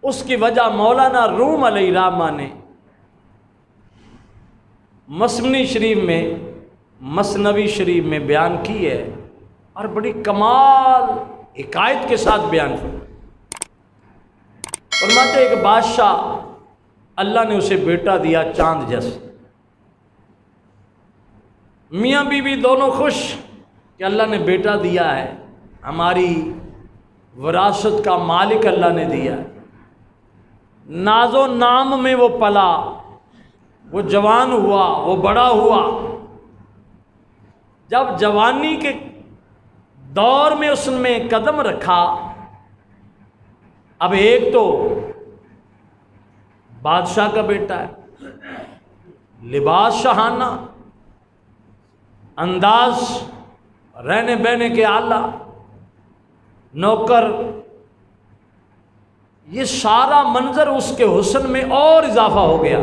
اس کی وجہ مولانا روم علیہ الرحمہ نے مثنوی شریف میں بیان کی ہے، اور بڑی کمال حکایت کے ساتھ بیان کی۔ فرماتے ایک بادشاہ، اللہ نے اسے بیٹا دیا چاند جیسا، میاں بیوی دونوں خوش کہ اللہ نے بیٹا دیا ہے، ہماری وراثت کا مالک اللہ نے دیا ہے۔ ناز و نام میں وہ پلا، وہ جوان ہوا، وہ بڑا ہوا۔ جب جوانی کے دور میں اس نے قدم رکھا، اب ایک تو بادشاہ کا بیٹا ہے، لباس شاہانہ، انداز رہنے بہنے کے اعلیٰ، نوکر، یہ سارا منظر اس کے حسن میں اور اضافہ ہو گیا۔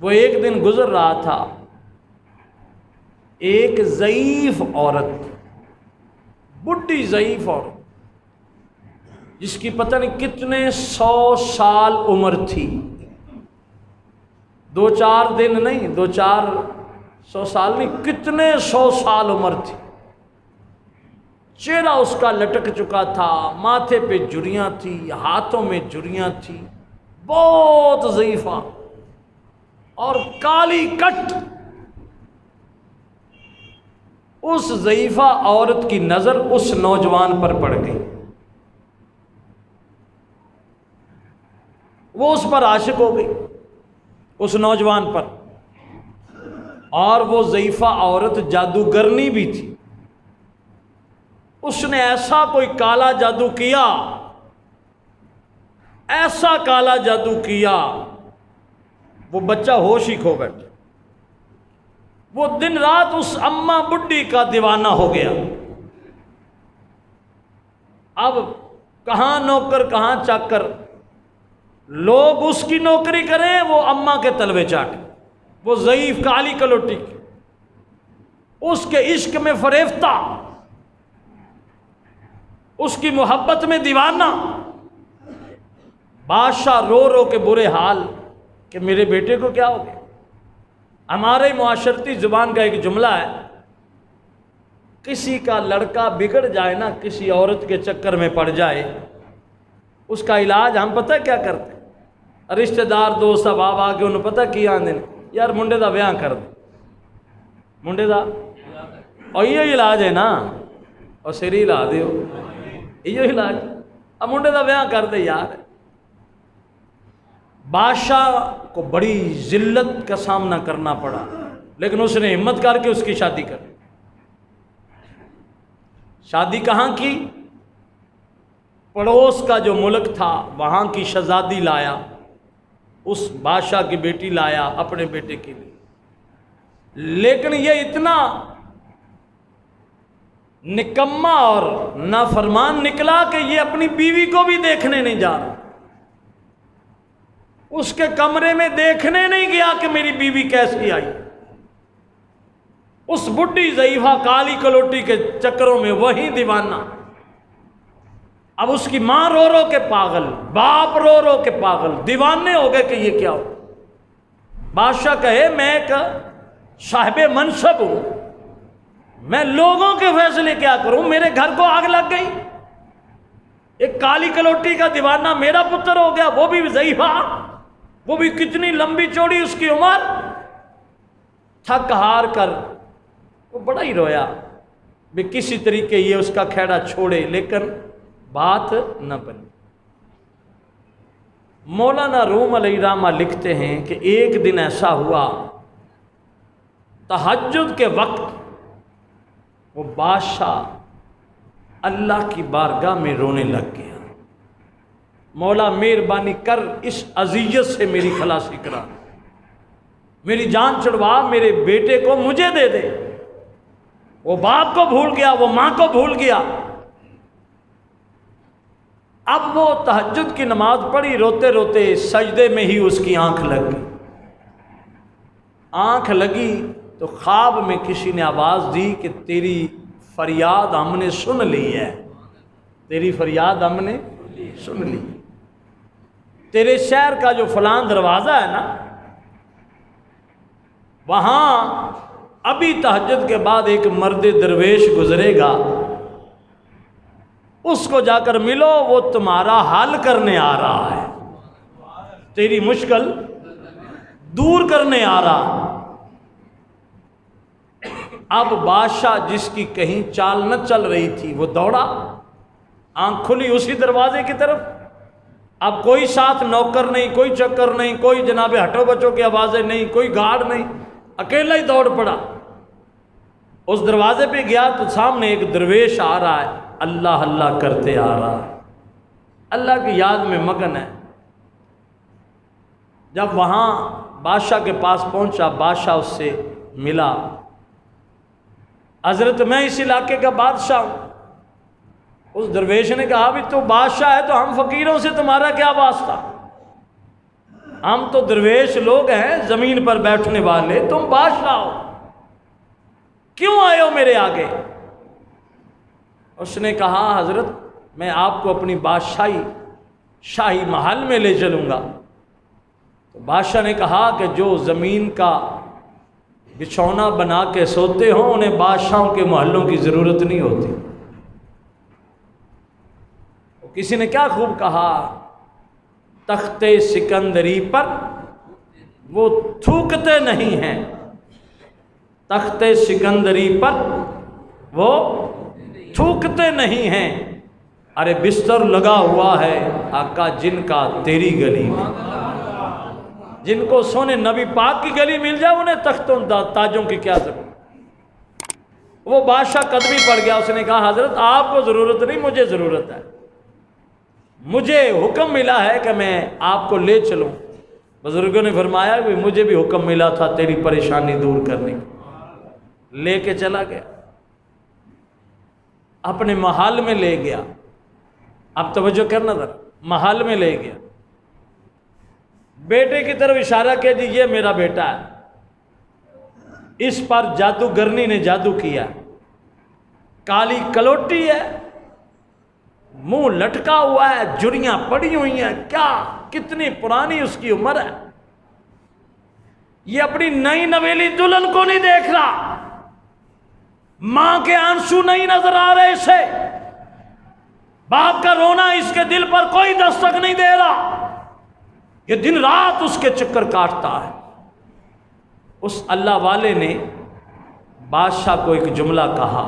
وہ ایک دن گزر رہا تھا، ایک ضعیف عورت، بڈھی ضعیف عورت، جس کی پتہ نہیں کتنے 100 سال عمر تھی، 2-4 دن نہیں، 2-400 سال نہیں، کتنے 100 سال عمر تھی۔ چہرہ اس کا لٹک چکا تھا، ماتھے پہ جھریاں تھی، ہاتھوں میں جھریاں تھی، بہت ضعیفہ اور کالی کٹ۔ اس ضعیفہ عورت کی نظر اس نوجوان پر پڑ گئی، وہ اس پر عاشق ہو گئی، اس نوجوان پر۔ اور وہ ضعیفہ عورت جادوگرنی بھی تھی، اس نے ایسا کوئی کالا جادو کیا، ایسا کالا جادو کیا، وہ بچہ ہوش ہی کھو بیٹھا۔ وہ دن رات اس اماں بڈھی کا دیوانہ ہو گیا۔ اب کہاں نوکر کہاں چاکر، لوگ اس کی نوکری کریں، وہ اماں کے تلوے چاٹے، وہ ضعیف کالی کلوٹی کی، اس کے عشق میں فریفتہ، اس کی محبت میں دیوانہ۔ بادشاہ رو رو کے برے حال کہ میرے بیٹے کو کیا ہو گیا۔ ہمارے معاشرتی زبان کا ایک جملہ ہے، کسی کا لڑکا بگڑ جائے نا، کسی عورت کے چکر میں پڑ جائے، اس کا علاج ہم پتہ کیا کرتے ہیں؟ رشتہ دار دوست احباب آ کے انہوں پتہ کیا آندے یار منڈے دا بیاہ کر دے، منڈے دا، اور یہ علاج ہے نا، اور سری لا دیو، یہ علاج، اب منڈے دا بیاہ کر دے یار۔ بادشاہ کو بڑی ذلت کا سامنا کرنا پڑا، لیکن اس نے ہمت کر کے اس کی شادی کر دی۔ شادی کہاں کی؟ پڑوس کا جو ملک تھا وہاں کی شہزادی لایا، اس بادشاہ کی بیٹی لایا اپنے بیٹے کے لیے۔ لیکن یہ اتنا نکما اور نافرمان نکلا کہ یہ اپنی بیوی کو بھی دیکھنے نہیں جا رہا، اس کے کمرے میں دیکھنے نہیں گیا کہ میری بیوی کیسی آئی۔ اس بڈھی ضعیفہ کالی کلوٹی کے چکروں میں وہی دیوانہ۔ اب اس کی ماں رو رو کے پاگل، باپ رو رو کے پاگل، دیوانے ہو گئے کہ یہ کیا ہو۔ بادشاہ کہے میں ایک صاحب منصب ہوں، میں لوگوں کے فیصلے کیا کروں، میرے گھر کو آگ لگ گئی، ایک کالی کلوٹی کا دیوانہ میرا پتر ہو گیا، وہ بھی ضعیفہ، وہ بھی کتنی لمبی چوڑی اس کی عمر۔ تھک ہار کر وہ بڑا ہی رویا بھی کسی طریقے یہ اس کا کھیڑا چھوڑے، لیکن بات نہ بنی۔ مولانا روم علیہ الرحمہ لکھتے ہیں کہ ایک دن ایسا ہوا، تہجد کے وقت وہ بادشاہ اللہ کی بارگاہ میں رونے لگ گیا، مولا مہربانی کر اس اذیت سے میری خلاصی کرا، میری جان چھڑوا، میرے بیٹے کو مجھے دے دے۔ وہ باپ کو بھول گیا، وہ ماں کو بھول گیا۔ اب وہ تہجد کی نماز پڑھی، روتے روتے سجدے میں ہی اس کی آنکھ لگ گئی۔ آنکھ لگی تو خواب میں کسی نے آواز دی کہ تیری فریاد ہم نے سن لی ہے، تیری فریاد ہم نے سن لی، تیرے شہر کا جو فلان دروازہ ہے نا، وہاں ابھی تہجد کے بعد ایک مرد درویش گزرے گا، اس کو جا کر ملو، وہ تمہارا حل کرنے آ رہا ہے، تیری مشکل دور کرنے آ رہا۔ اب بادشاہ جس کی کہیں چال نہ چل رہی تھی وہ دوڑا، آنکھ کھلی اسی دروازے کی طرف۔ اب کوئی ساتھ نوکر نہیں، کوئی چکر نہیں، کوئی جناب ہٹو بچو کی آوازیں نہیں، کوئی گارڈ نہیں، اکیلا ہی دوڑ پڑا۔ اس دروازے پہ گیا تو سامنے ایک درویش آ رہا ہے، اللہ اللہ کرتے آ رہا ہے، اللہ کی یاد میں مگن ہے۔ جب وہاں بادشاہ کے پاس پہنچا، بادشاہ اس سے ملا، حضرت میں اس علاقے کا بادشاہ ہوں۔ اس درویش نے کہا بھی تو بادشاہ ہے تو ہم فقیروں سے تمہارا کیا واسطہ، ہم تو درویش لوگ ہیں زمین پر بیٹھنے والے، تم بادشاہ ہو، کیوں آئے ہو میرے آگے؟ اس نے کہا حضرت میں آپ کو اپنی شاہی محل میں لے چلوں گا۔ تو بادشاہ نے کہا کہ جو زمین کا بچھونا بنا کے سوتے ہوں انہیں بادشاہوں کے محلوں کی ضرورت نہیں ہوتی۔ کسی نے کیا خوب کہا، تخت سکندری پر وہ تھوکتے نہیں ہیں، تخت سکندری پر وہ تھوکتے نہیں ہیں، ارے بستر لگا ہوا ہے آقا جن کا تیری گلی میں، جن کو سونے نبی پاک کی گلی مل جائے انہیں تختوں تاجوں کی کیا ضرورت۔ وہ بادشاہ قدمی پڑ گیا، اس نے کہا حضرت آپ کو ضرورت نہیں، مجھے ضرورت ہے، مجھے حکم ملا ہے کہ میں آپ کو لے چلوں۔ بزرگوں نے فرمایا کہ مجھے بھی حکم ملا تھا تیری پریشانی دور کرنے کی، لے کے چلا گیا، اپنے محل میں لے گیا۔ اب توجہ کرنا ذرا، محل میں لے گیا، بیٹے کی طرف اشارہ کیا جی یہ میرا بیٹا ہے، اس پر جادوگرنی نے جادو کیا، کالی کلوٹی ہے، منہ لٹکا ہوا ہے، جڑیاں پڑی ہوئی ہیں، کیا کتنی پرانی اس کی عمر ہے، یہ اپنی نئی نویلی دلہن کو نہیں دیکھ رہا، ماں کے آنسو نہیں نظر آ رہے اسے، باپ کا رونا اس کے دل پر کوئی دستک نہیں دے رہا، یہ دن رات اس کے چکر کاٹتا ہے۔ اس اللہ والے نے بادشاہ کو ایک جملہ کہا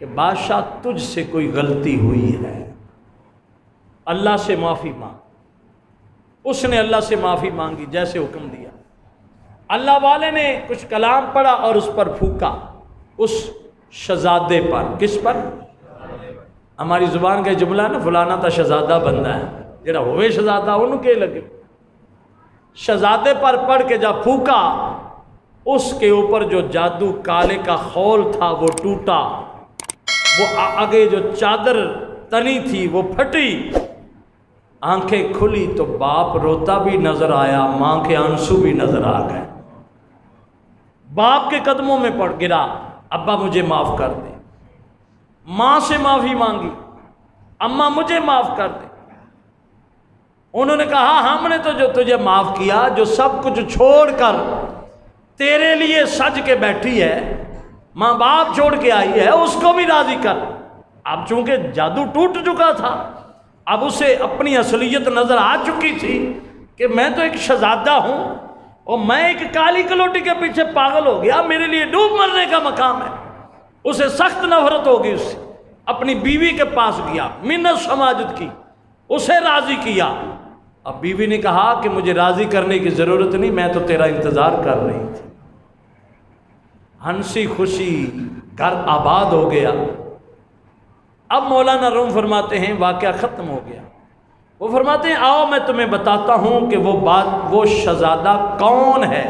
کہ بادشاہ تجھ سے کوئی غلطی ہوئی ہے، اللہ سے معافی مانگ۔ اس نے اللہ سے معافی مانگی جیسے حکم دیا، اللہ والے نے کچھ کلام پڑھا اور اس پر پھونکا، اس شہزادے پر۔ کس پر؟ ہماری زبان کا جملہ نا فلانا تا شہزادہ بندہ ہے، جڑا ہوئے شہزادہ ان کے لگے، شہزادے پر پڑھ کے جب پھونکا، اس کے اوپر جو جادو کالے کا خول تھا وہ ٹوٹا، وہ آگے جو چادر تنی تھی وہ پھٹی، آنکھیں کھلی تو باپ روتا بھی نظر آیا، ماں کے آنسو بھی نظر آ گئے، باپ کے قدموں میں پڑ گرا، ابا مجھے معاف کر دے، ماں سے معافی مانگی، اماں مجھے معاف کر دے۔ انہوں نے کہا ہم نے تو جو تجھے معاف کیا، جو سب کچھ چھوڑ کر تیرے لیے سج کے بیٹھی ہے، ماں باپ چھوڑ کے آئی ہے، اس کو بھی راضی کر۔ اب چونکہ جادو ٹوٹ چکا تھا، اب اسے اپنی اصلیت نظر آ چکی تھی کہ میں تو ایک شہزادہ ہوں اور میں ایک کالی کلوٹی کے پیچھے پاگل ہو گیا، میرے لیے ڈوب مرنے کا مقام ہے۔ اسے سخت نفرت ہوگی اس سے، اپنی بیوی کے پاس گیا، منت سماجت کی، اسے راضی کیا۔ اب بیوی نے کہا کہ مجھے راضی کرنے کی ضرورت نہیں، میں تو تیرا انتظار کر رہی تھی۔ ہنسی خوشی گھر آباد ہو گیا۔ اب مولانا روم فرماتے ہیں واقعہ ختم ہو گیا۔ وہ فرماتے ہیں آؤ میں تمہیں بتاتا ہوں کہ وہ شہزادہ کون ہے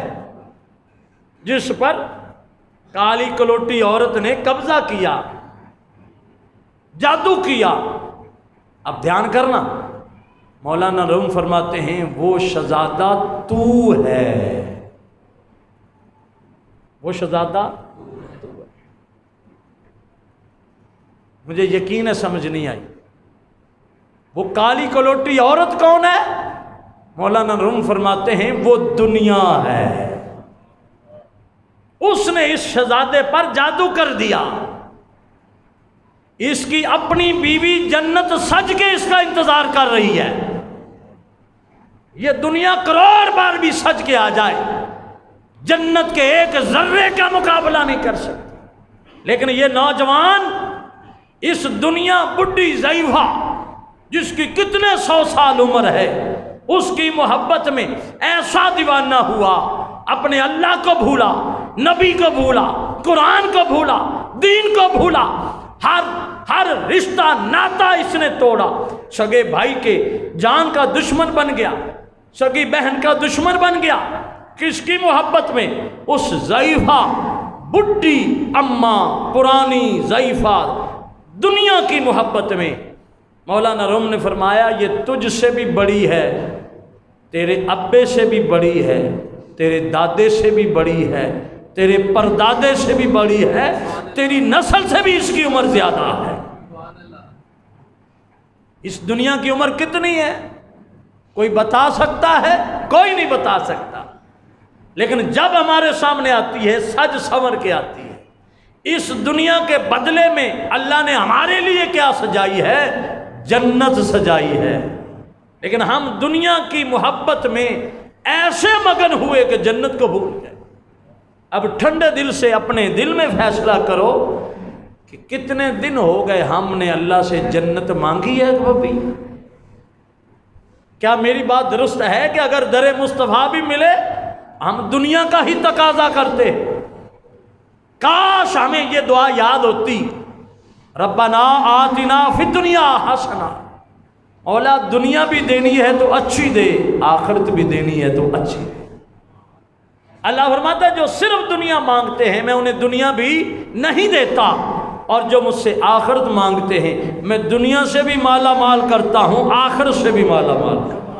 جس پر کالی کلوٹی عورت نے قبضہ کیا، جادو کیا۔ اب دھیان کرنا، مولانا روم فرماتے ہیں وہ شہزادہ تو ہے، وہ شہزادہ تو ہے۔ مجھے یقین ہے سمجھ نہیں آئی۔ وہ کالی کلوٹی عورت کون ہے؟ مولانا روم فرماتے ہیں وہ دنیا ہے۔ اس نے اس شہزادے پر جادو کر دیا، اس کی اپنی بیوی جنت سج کے اس کا انتظار کر رہی ہے۔ یہ دنیا کروڑ بار بھی سج کے آ جائے، جنت کے ایک ذرے کا مقابلہ نہیں کر سکتی۔ لیکن یہ نوجوان اس دنیا بڈھی ضعیفہ جس کی کتنے 100 سال عمر ہے، اس کی محبت میں ایسا دیوانہ ہوا، اپنے اللہ کو بھولا، نبی کو بھولا، قرآن کو بھولا، دین کو بھولا، ہر رشتہ ناتا اس نے توڑا، سگے بھائی کے جان کا دشمن بن گیا، سگی بہن کا دشمن بن گیا۔ کس کی محبت میں؟ اس ضعیفہ بڈھی اماں، پرانی ضعیفہ دنیا کی محبت میں۔ مولانا روم نے فرمایا یہ تجھ سے بھی بڑی ہے، تیرے ابے سے بھی بڑی ہے، تیرے دادے سے بھی بڑی ہے، تیرے پردادے سے بھی بڑی ہے، تیری نسل سے بھی اس کی عمر زیادہ ہے۔ اس دنیا کی عمر کتنی ہے کوئی بتا سکتا ہے؟ کوئی نہیں بتا سکتا۔ لیکن جب ہمارے سامنے آتی ہے سج سنور کے آتی ہے۔ اس دنیا کے بدلے میں اللہ نے ہمارے لیے کیا سجائی ہے؟ جنت سجائی ہے۔ لیکن ہم دنیا کی محبت میں ایسے مگن ہوئے کہ جنت کو بھول گئے۔ اب ٹھنڈے دل سے اپنے دل میں فیصلہ کرو کہ کتنے دن ہو گئے ہم نے اللہ سے جنت مانگی ہے کبھی؟ کیا میری بات درست ہے کہ اگر در مصطفیٰ بھی ملے ہم دنیا کا ہی تقاضا کرتے؟ کاش ہمیں یہ دعا یاد ہوتی، ربنا آتنا فی الدنیا حسنہ، اولا دنیا بھی دینی ہے تو اچھی دے، آخرت بھی دینی ہے تو اچھی دے۔ اللہ فرماتا ہے جو صرف دنیا مانگتے ہیں میں انہیں دنیا بھی نہیں دیتا، اور جو مجھ سے آخرت مانگتے ہیں میں دنیا سے بھی مالا مال کرتا ہوں، آخرت سے بھی مالا مال کرتا ہوں۔